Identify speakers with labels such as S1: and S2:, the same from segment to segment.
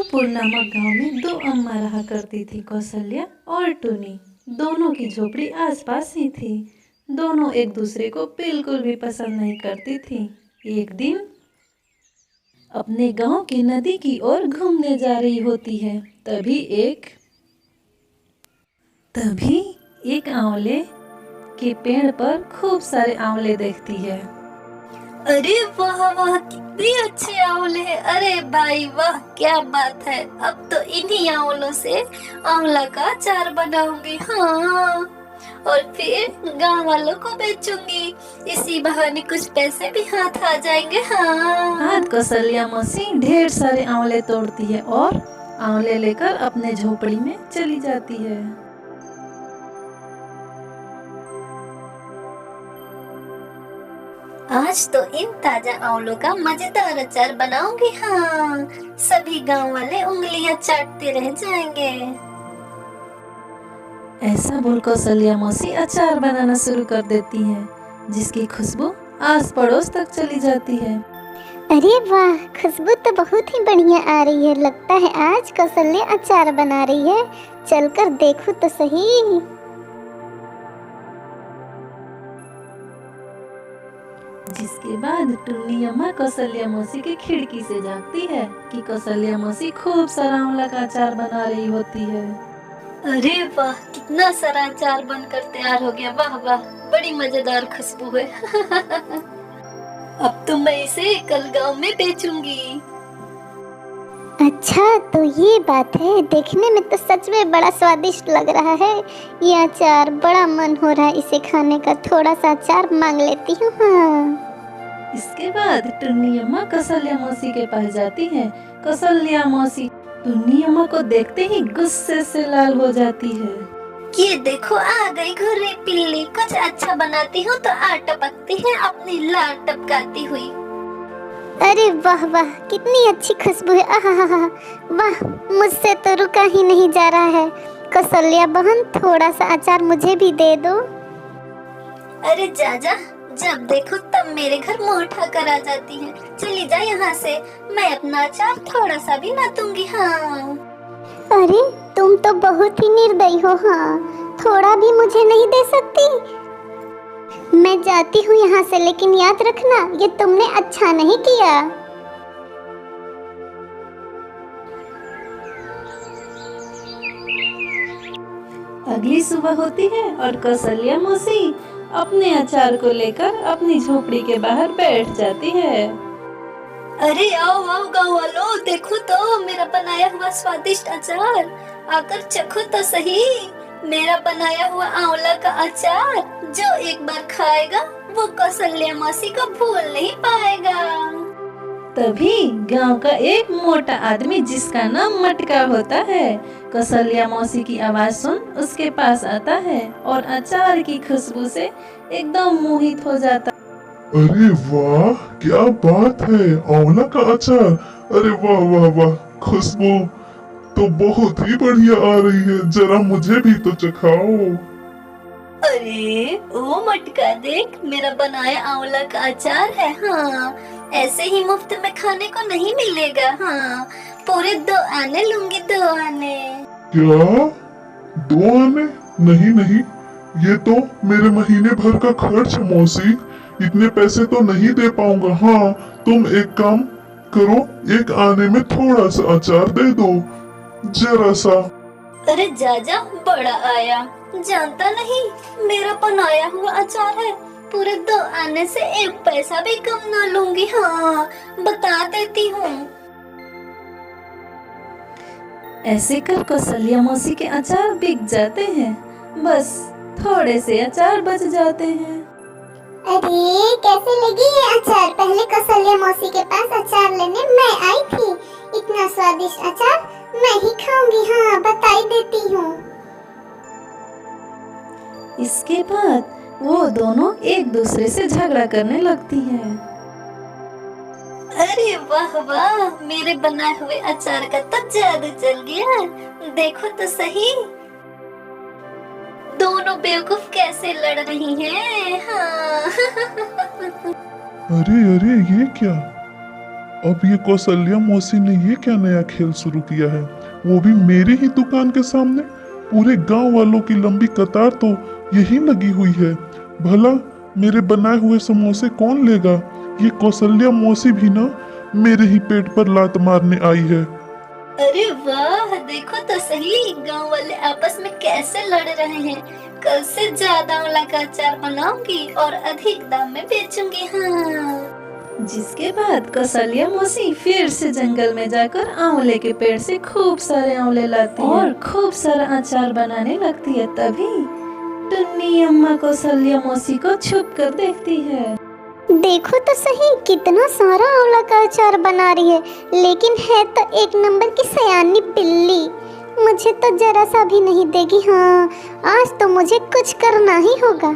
S1: जयपुर नामक गांव में दो अम्मा रहा करती थी, कौशल्या और टुनी। दोनों की झोपड़ी आसपास ही थी। दोनों एक दूसरे को बिल्कुल भी पसंद नहीं करती थी। एक दिन अपने गांव की नदी की ओर घूमने जा रही होती है। तभी एक आंवले के पेड़ पर खूब सारे आंवले देखती है।
S2: अरे वाह वाह, कितने अच्छे आंवले हैं। अरे भाई वाह, क्या बात है। अब तो इन्हीं आंवलों से आंवला का अचार बनाऊंगी। हाँ, और फिर गांव वालों को बेचूंगी। इसी बहाने कुछ पैसे भी हाथ आ जाएंगे। हाँ।
S1: आज कौशल्या मौसी ढेर सारे आंवले तोड़ती है और आंवले लेकर अपने झोपड़ी में चली जाती है।
S2: आज तो इन ताजा आंवलों का मजेदार अचार बनाऊंगी। हाँ, सभी गांव वाले उंगलियां चाटते रह जाएंगे।
S1: ऐसा बोल कौशल्या मौसी अचार बनाना शुरू कर देती है, जिसकी खुशबू आस पड़ोस तक चली जाती है।
S3: अरे वाह, खुशबू तो बहुत ही बढ़िया आ रही है। लगता है आज कौशल्या अचार बना रही है। चलकर देखूं तो सही।
S1: जिसके बाद टुन्नी अम्मा कौशल्या मौसी की खिड़की से झांकती है कि कौशल्या मौसी खूब सारा आंवला का अचार बना रही होती है।
S2: अरे वाह, कितना सारा अचार बनकर तैयार हो गया। वाह वाह, बड़ी मजेदार खुशबू है। अब तो मैं इसे कल गांव में बेचूंगी।
S3: अच्छा, तो ये बात है। देखने में तो सच में बड़ा स्वादिष्ट लग रहा है ये अचार। बड़ा मन हो रहा है इसे खाने का। थोड़ा सा अचार मांग लेती हूँ। हाँ।
S1: इसके बाद टुन्नी अम्मा कौशल्या मौसी के पास जाती है। कौशल्या मौसी टुन्नी अम्मा को देखते ही गुस्से से लाल हो जाती है।
S2: ये देखो, आ गई घुर्री पिल्ली। कुछ अच्छा बनाती हूँ तो आ टपकती है अपनी लार टपकाती हुई।
S3: अरे वाह वाह, कितनी अच्छी खुशबू है। आहा, वाह, मुझसे तो रुका ही नहीं जा रहा है। कौशल्या बहन, थोड़ा सा अचार मुझे भी दे दो।
S2: अरे जाजा, जब देखो तब मेरे घर मुंह उठाकर आ जाती है। चली जा यहाँ से, मैं अपना अचार थोड़ा सा भी ना दूंगी। हाँ।
S3: अरे, तुम तो बहुत ही निर्दयी हो। हाँ, थोड़ा भी मुझे नहीं दे सकती। मैं जाती हूँ यहाँ से, लेकिन याद रखना, ये तुमने अच्छा नहीं किया।
S1: अगली सुबह होती है और कौशल्या मौसी अपने अचार को लेकर अपनी झोपड़ी के बाहर बैठ जाती है।
S2: अरे आओ आओ गाँव वालों, देखो तो मेरा बनाया हुआ स्वादिष्ट अचार। आकर चखो तो सही मेरा बनाया हुआ आंवला का अचार। जो एक बार खाएगा वो कौशल्या मौसी को भूल नहीं पाएगा।
S1: तभी गांव का एक मोटा आदमी, जिसका नाम मटका होता है, कौशल्या मौसी की आवाज सुन उसके पास आता है और अचार की खुशबू से एकदम मोहित हो जाता।
S4: अरे वाह, क्या बात है, आंवला का अचार। अरे वाह वाह वाह, खुशबू तो बहुत ही बढ़िया आ रही है। जरा मुझे भी तो चखाओ।
S2: अरे ओ मटका, देख मेरा बनाया आंवला का अचार है। हाँ, ऐसे ही मुफ्त में खाने को नहीं मिलेगा। हाँ, पूरे 2 आने लूंगी, 2 आने।
S4: क्या 2 आने? नहीं नहीं, ये तो मेरे महीने भर का खर्च है मौसी। इतने पैसे तो नहीं दे पाऊंगा। हाँ, तुम एक काम करो, 1 आने में थोड़ा सा अचार दे दो, जरा सा।
S2: अरे जाजा, बड़ा आया। जानता नहीं मेरा बनाया हुआ अचार है। पूरे 2 आने से 1 पैसा भी कम ना लूंगी। हाँ, बता देती हूँ।
S1: ऐसे कर कौशल्या मौसी के अचार बिक जाते हैं। बस थोड़े से अचार बच जाते हैं।
S3: अरे, कैसे लगी ये अचार? पहले कौशल्या मौसी के पास अचार लेने मैं आई थी। इतना स्वादिष्ट अचार मैं ही खाऊंगी। हाँ, बता ही देती हूँ।
S1: इसके बाद वो दोनों एक दूसरे से झगड़ा करने लगती हैं।
S2: अरे वाह वाह, मेरे बनाए हुए अचार का तो जादू चल गया। देखो तो सही, दोनों बेवकूफ कैसे लड़ रही हैं। हाँ।
S4: अरे अरे, ये क्या? अब ये कौशल्या मौसी ने ये क्या नया खेल शुरू किया है, वो भी मेरी ही दुकान के सामने। पूरे गांव वालों की लंबी कतार तो यही लगी हुई है। भला मेरे बनाए हुए समोसे कौन लेगा? ये कौशल्या मौसी भी ना मेरे ही पेट पर लात मारने आई है।
S2: अरे वाह, देखो तो सही गांव वाले आपस में कैसे लड़ रहे हैं। कल से ज्यादा आंवला का अचार बनाऊंगी और अधिक दाम में बेचूंगी। हाँ,
S1: जिसके बाद कौशल्या मौसी फिर से जंगल में जाकर आंवले के पेड़ से खूब सारे आंवले लाती है और खूब सारा अचार बनाने लगती है। तभी टुन्नी अम्मा कौशल्या मौसी को छुप कर देखती है।
S3: देखो तो सही कितना सारा आंवला का अचार बना रही है, लेकिन है तो एक नंबर की सयानी बिल्ली। मुझे तो जरा सा भी नहीं देगी। हाँ, आज तो मुझे कुछ करना ही होगा।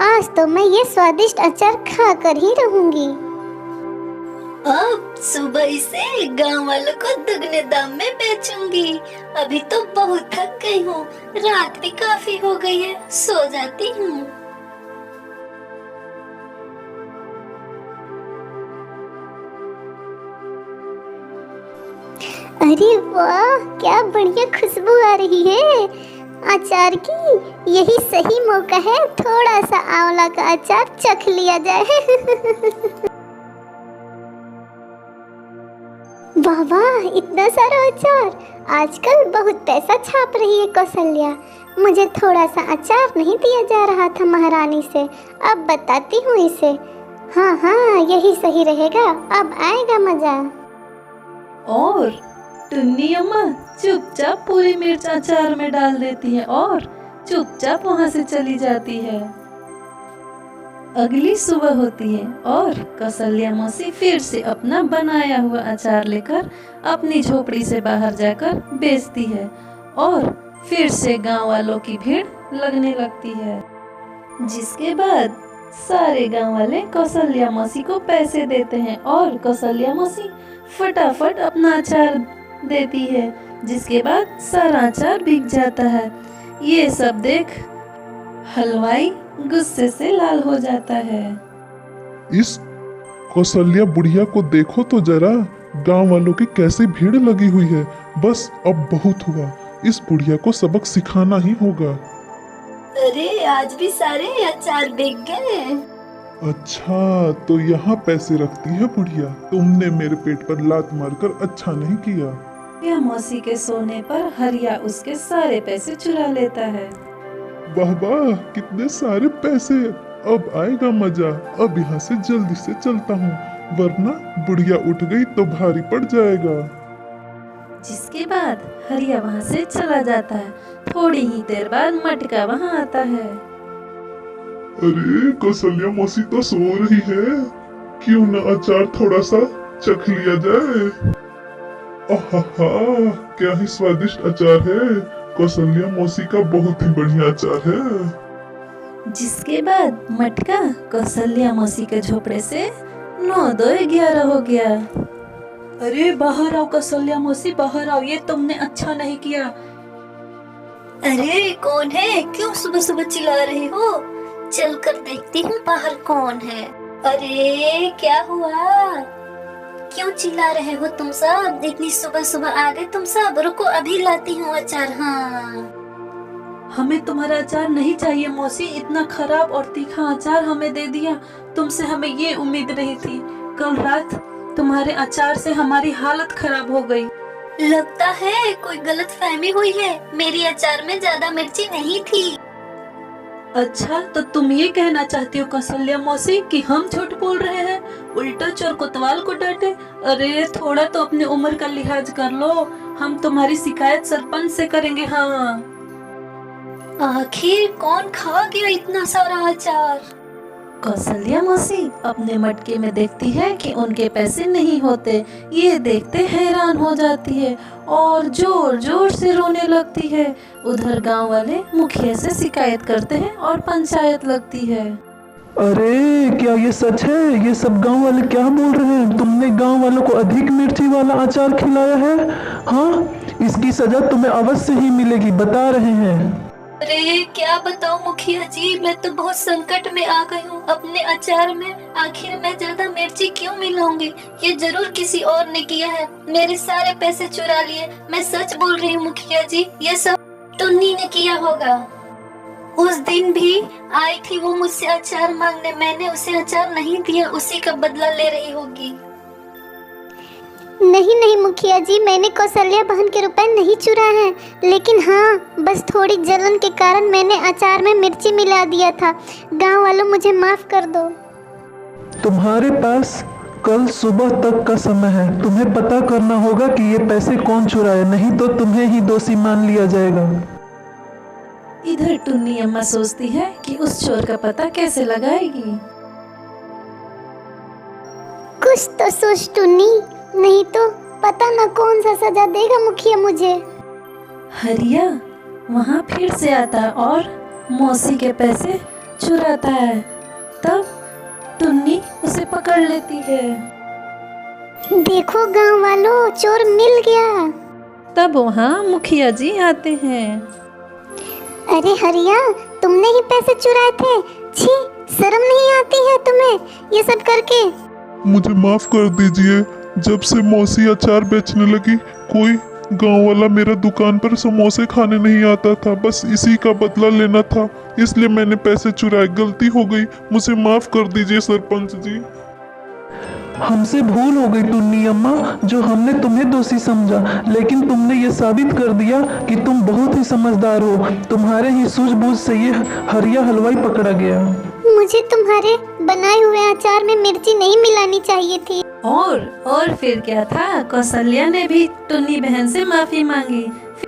S3: आज तो मैं ये स्वादिष्ट अचार खा कर ही रहूंगी।
S2: अब सुबह से गांव वालों को दुगने दाम में बेचूंगी। अभी तो बहुत थक गई हूँ, रात भी काफी हो गई है, सो जाती हूँ।
S3: अरे वाह, क्या बढ़िया खुशबू आ रही है अचार की। यही सही मौका है, थोड़ा सा आंवला का अचार चख लिया जाए। वाह वाह, इतना सारा अचार। आजकल बहुत पैसा छाप रही है कौशल्या। मुझे थोड़ा सा अचार नहीं दिया जा रहा था महारानी से, अब बताती हूँ इसे। हाँ हाँ, यही सही रहेगा, अब आएगा मजा।
S1: और टुन्नी अम्मा चुपचाप पूरी मिर्च अचार में डाल देती है और चुपचाप वहाँ से चली जाती है। अगली सुबह होती है और कौशल्या मौसी फिर से अपना बनाया हुआ अचार लेकर अपनी झोपड़ी से बाहर जाकर बेचती है और फिर से गांव वालों की भीड़ लगने लगती है। जिसके बाद सारे गांव वाले कौशल्या मौसी को पैसे देते हैं और कौशल्या मौसी फटाफट अपना अचार देती है। जिसके बाद सारा अचार बिक जाता है। ये सब देख हलवाई गुस्से से लाल हो जाता है।
S4: इस कौशल्या बुढ़िया को देखो तो जरा, गांव वालों की कैसी भीड़ लगी हुई है। बस अब बहुत हुआ, इस बुढ़िया को सबक सिखाना ही होगा।
S2: अरे आज भी सारे अचार बिक गए।
S4: अच्छा, तो यहाँ पैसे रखती है बुढ़िया। तुमने मेरे पेट पर लात मारकर अच्छा नहीं किया।
S1: यह मौसी के सोने पर हरिया उसके सारे पैसे चुरा लेता है।
S4: वाह वाह, कितने सारे पैसे। अब आएगा मजा। अब यहाँ से जल्दी से चलता हूँ, वरना बुढ़िया उठ गई तो भारी पड़ जाएगा।
S1: जिसके बाद हरिया वहाँ से चला जाता है। थोड़ी ही देर बाद मटका वहाँ आता है।
S4: अरे कौशल्या मौसी तो सो रही है, क्यों न अचार थोड़ा सा चख लिया जाए। आहा, क्या ही स्वादिष्ट अचार है। कौशल्या मौसी का बहुत ही बढ़िया अचार है।
S1: जिसके बाद मटका कौशल्या मौसी के झोपड़े से 9-2-11 हो गया। अरे बाहर आओ कौशल्या मौसी, बाहर आओ, ये तुमने अच्छा नहीं किया।
S2: अरे कौन है? क्यों सुबह सुबह चिल्ला रहे हो? चल कर देखती हूँ बाहर कौन है। अरे क्या हुआ? क्यों चिल्ला रहे हो तुम सब? इतनी सुबह सुबह आ गए तुम सब। रुको अभी लाती हूँ अचार। हाँ,
S1: हमें तुम्हारा अचार नहीं चाहिए मौसी, इतना खराब और तीखा अचार हमें दे दिया। तुमसे हमें ये उम्मीद नहीं थी। कल रात तुम्हारे अचार से हमारी हालत खराब हो गई।
S2: लगता है कोई गलत फहमी हुई है। मेरी अचार में ज्यादा मिर्ची नहीं थी।
S1: अच्छा, तो तुम ये कहना चाहती हो कौशल्या मौसी कि हम झूठ बोल रहे हैं, उल्टा चोर कोतवाल को डांटे? अरे थोड़ा तो अपनी उम्र का लिहाज कर लो। हम तुम्हारी शिकायत सरपंच से करेंगे। हाँ,
S2: आखिर कौन खा गया इतना सारा अचार?
S1: कौशल्या मौसी अपने मटके में देखती है कि उनके पैसे नहीं होते। ये देखते हैरान हो जाती है और जोर जोर से रोने लगती है। उधर गांव वाले मुखिया से शिकायत करते हैं और पंचायत लगती है।
S5: अरे क्या ये सच है? ये सब गांव वाले क्या बोल रहे हैं? तुमने गांव वालों को अधिक मिर्ची वाला अचार खिलाया है। हाँ, इसकी सजा तुम्हें अवश्य ही मिलेगी, बता रहे हैं।
S2: अरे क्या बताऊं मुखिया जी, मैं तो बहुत संकट में आ गई हूँ अपने अचार में। आखिर मैं ज्यादा मिर्ची क्यों मिलाऊंगी? ये जरूर किसी और ने किया है, मेरे सारे पैसे चुरा लिए। मैं सच बोल रही हूँ मुखिया जी, ये सब टुन्नी ने किया होगा। उस दिन भी आई थी वो मुझसे अचार मांगने, मैंने उसे अचार नहीं दिया, उसी का बदला ले रही होगी।
S3: नहीं नहीं मुखिया जी, मैंने कौशल्या बहन के रुपए नहीं चुराए हैं, लेकिन हाँ बस थोड़ी जलन के कारण मैंने अचार में मिर्ची मिला दिया था। गांव वालों मुझे माफ कर दो।
S5: तुम्हारे पास कल सुबह तक का समय है। तुम्हें पता करना होगा कि ये पैसे कौन चुराए, नहीं तो तुम्हें ही दोषी मान लिया जाएगा।
S1: इधर टुन्नी अम्मा सोचती है कि उस चोर का पता कैसे लगाएगी।
S3: कुछ तो सोच टुन्नी, नहीं तो पता न कौन सा सजा देगा मुखिया मुझे।
S1: हरिया वहाँ फिर से आता और मौसी के पैसे चुराता है। तब टुन्नी उसे पकड़ लेती है।
S3: देखो गांव वालों, चोर मिल गया।
S1: तब वहाँ मुखिया जी आते हैं।
S3: अरे हरिया, तुमने ही पैसे चुराए थे? छी, शर्म नहीं आती है तुम्हें ये सब करके?
S4: मुझे माफ कर दीजिए। जब से मौसी अचार बेचने लगी, कोई गांव वाला मेरा दुकान पर समोसे खाने नहीं आता था। बस इसी का बदला लेना था, इसलिए मैंने पैसे चुराए। गलती हो गई, मुझे माफ कर दीजिए सरपंच जी।
S5: हमसे भूल हो गई टुन्नी अम्मा, जो हमने तुम्हें दोषी समझा, लेकिन तुमने ये साबित कर दिया कि तुम बहुत ही समझदार हो। तुम्हारे ही सूझबूझ से ये हरिया हलवाई पकड़ा गया।
S3: मुझे तुम्हारे बनाए हुए अचार में मिर्ची नहीं मिलानी चाहिए थी।
S1: और फिर क्या था, कौशल्या ने भी टुन्नी बहन से माफी मांगी।